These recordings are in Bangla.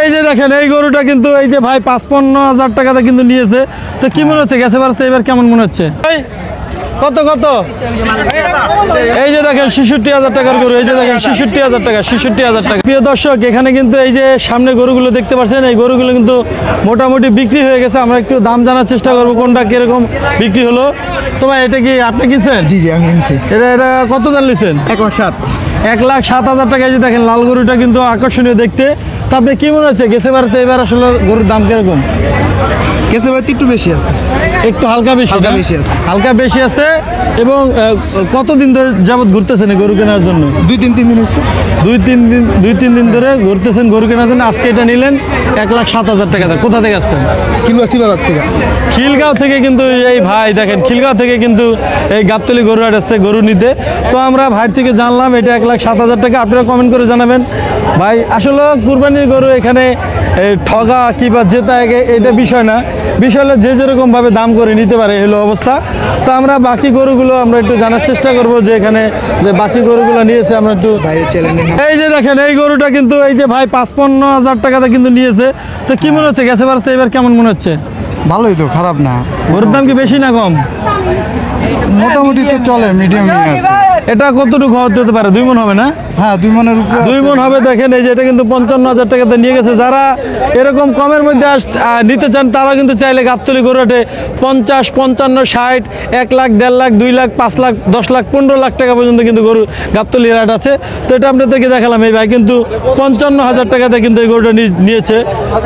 এই যে দেখেন এই গরুটা কিন্তু এই যে ভাই 55,000 টাকাতে কিন্তু নিয়েছে। তো কি মনে হচ্ছে গেছে বারতে এবার কেমন মনে হচ্ছে ভাই? কত কত? এই যে দেখেন 66,000 টাকার গরু, এই যে দেখেন 66,000 টাকা, 66,000 টাকা। প্রিয় দর্শক, এখানে কিন্তু এই যে সামনে গরুগুলো দেখতে পাচ্ছেন, এই গরুগুলো কিন্তু মোটামুটি বিক্রি হয়ে গেছে। আমরা একটু দাম জানার চেষ্টা করবো কোনটা কিরকম বিক্রি হলো। তোমার এটা কি আপনি কিনছেন? জি জি আমি কিনছি। এটা কত দাম নিছেন? 1,07,000। 1,07,000 টাকা। এই যে দেখেন লাল গরুটা কিন্তু আকর্ষণীয় দেখতে। তো আপনি কি মনে হচ্ছে গেছে বারতে এবার আসলে গরুর দাম কিরকম? কেসে ভাই একটু বেশি আছে, একটু হালকা বেশি, হালকা বেশি আছে। হালকা বেশি আছে। এবং কতদিন ধরে যাবত ঘুরতেছেন এই গরু কেনার জন্য? 2-3 দিন হয়েছে। 2-3 দিন ধরে ঘুরতেছেন গরু কেনার জন্য। আজকে এটা নিলেন 1,07,000 টাকা। কোথা থেকে আসছেন? কিলোয়াসিবাগ থেকে। খিলগাঁও থেকে কিন্তু এই ভাই দেখেন, খিলগাঁও থেকে কিন্তু এই গাবতলী গরু হাট আসছে গরু নিতে। তো আমরা ভাই থেকে জানলাম এটা 1,07,000 টাকা। আপনারা কমেন্ট করে জানাবেন ভাই আসলে কুরবানির গরু এখানে ঠগা কিংবা জেতা এটা বিষয় না, বিষয় হলো যে যেরকমভাবে দাম করে নিতে পারে হলো অবস্থা। তো আমরা বাকি গরুগুলো আমরা একটু জানার চেষ্টা করব যে এখানে যে বাকি গরুগুলো নিয়েছে আমরা একটু। এই যে দেখেন এই গরুটা কিন্তু এই যে ভাই 55,000 টাকাতে কিন্তু নিয়েছে। তো কি মনে হচ্ছে গেছে বারতে এবার কেমন মনে হচ্ছে? ভালোই তো, খারাপ না। গরুর দাম কি বেশি না কম? মোটামুটি তো চলে, মিডিয়াম নিয়ে আছে। এটা কতটুকু হতে পারে? 2 মণ হবে না? হ্যাঁ 2 মণের উপরে। 2 মণ হবে। দেখেন এই যে এটা কিন্তু 55,000 টাকাতে নিয়ে গেছে। যারা এরকম কমের মধ্যে নিতে চান তারা কিন্তু চাইলে গাবতলী গরু হাটে 50, 55, 60, 1 লাখ, 1.5 লাখ, 2 লাখ, 5 লাখ, 10 লাখ, 15 লাখ টাকা পর্যন্ত কিন্তু গরু গাবতলী হাট আছে। তো এটা আপনাদেরকে দেখালাম। এই ভাই কিন্তু 55,000 টাকাতে কিন্তু এই গরুটা নিয়েছে।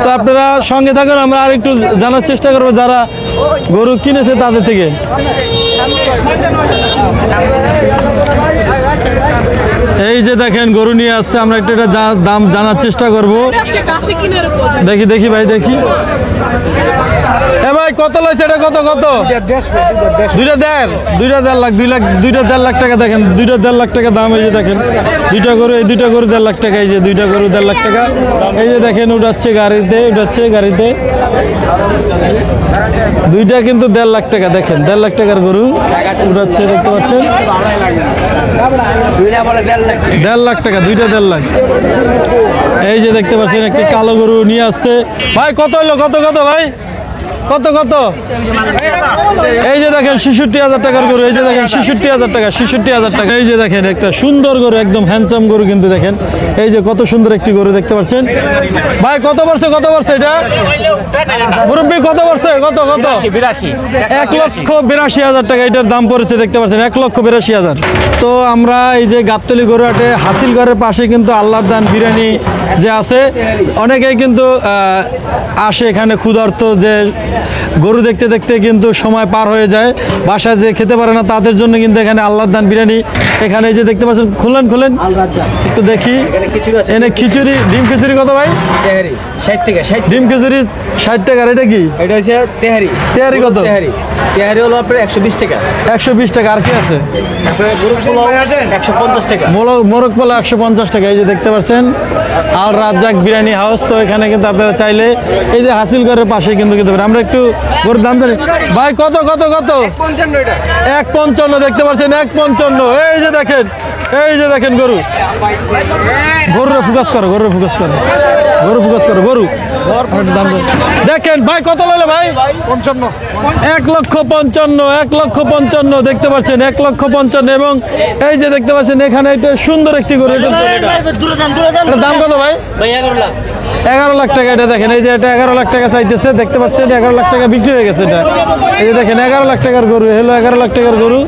তো আপনারা সঙ্গে থাকুন, আমরা আর একটু জানার চেষ্টা করবো যারা গরু কিনেছে তাদের থেকে। এই যে দেখেন গরু নিয়ে আসছে, আমরা একটু এটা দাম জানার চেষ্টা করব। দেখি ভাই দেখি। এ ভাই কত লইছে এটা? কত কত? 2.5 লাখ, 2.5 লাখ টাকা। দেখেন 2.5 লাখ টাকা দাম। এই যে দেখেন দুইটা গরু, এই দুইটা গরু 1.5 লাখ টাকা। এই যে দুইটা গরু 1.5 লাখ টাকা। এই যে দেখেন উঠাচ্ছে গাড়িতে, দুইটা কিন্তু 1.5 লাখ টাকা। দেখেন 1.5 লাখ টাকার গরু উঠাচ্ছে, দেখতে পাচ্ছেন। 1.5 লাখ টাকা, দুইটা 1.5 লাখ। এই যে দেখতে পাচ্ছেন একটি কালো গরু নিয়ে আসছে। ভাই কত হলো? কত কত ভাই? কত কত? এই যে দেখেন 66,000 টাকার গরু। এই যে দেখেন 66,000 টাকা, 66,000 টাকা। এই যে দেখেন একটা সুন্দর গরু, একদম হ্যান্ডসাম গরু কিন্তু দেখেন। এই যে কত সুন্দর একটি গরু দেখতে পাচ্ছেন। ভাই কত বর্ষে এটা মুরব্বী? কত বর্ষে? কত 1,82,000 টাকা এটার দাম পড়েছে, দেখতে পাচ্ছেন 1,82,000। তো আমরা এই যে গাবতলী গরু হাটে হাসিল ঘরের পাশে কিন্তু আল্লাহর দান বিরিয়ানি যে আছে, অনেকেই কিন্তু আসে এখানে ক্ষুধার্ত, যে গরু দেখতে দেখতে কিন্তু সময় পার হয়ে যায়, বাসায় যে খেতে পারে না তাদের জন্য কিন্তু এখানে আল্লাহর দান বিরিয়ানি। এখানে এই যে দেখতে পাচ্ছেন, খুলেন একটু দেখি। এনে খিচুড়ি, ডিম খিচুড়ি কত ভাই? 60 টাকা। ডিম খিচুড়ি 60 টাকা। এটা কি? এটা হচ্ছে তেহারি। তেহারি কত? তেহারি হলো আপনার 120 টাকা। 120 টাকা। আর কি আছে? 150 টাকা। মোরগ পোলা 150 টাকা। এই যে দেখতে পাচ্ছেন আল রাজ্জাক বিরিয়ানি হাউস। তো এখানে কিন্তু আপনারা চাইলে এই যে হাসিল ঘরের পাশে কিন্তু খেতে পারেন। আমরা একটু গরুর দাম জানি ভাই। কত 155 দেখতে পাচ্ছেন, 155। এই যে দেখেন গরুর ফোকাস করো, গরু দেখেন ভাই। কত লইলো ভাই? 1,55,000 দেখতে পাচ্ছেন, 1,55,000। এবং এই যে দেখতে পাচ্ছেন এখানে এটা সুন্দর একটি গরু। এটার দাম কত ভাই? 11 লাখ টাকা। এটা দেখেন এই যে এটা 11 লাখ টাকা চাইতেছে, দেখতে পাচ্ছেন 11 লাখ টাকা বিক্রি হয়ে গেছে এটা। এই যে দেখেন 11 লাখ টাকার গরু, 11 লাখ টাকার গরু।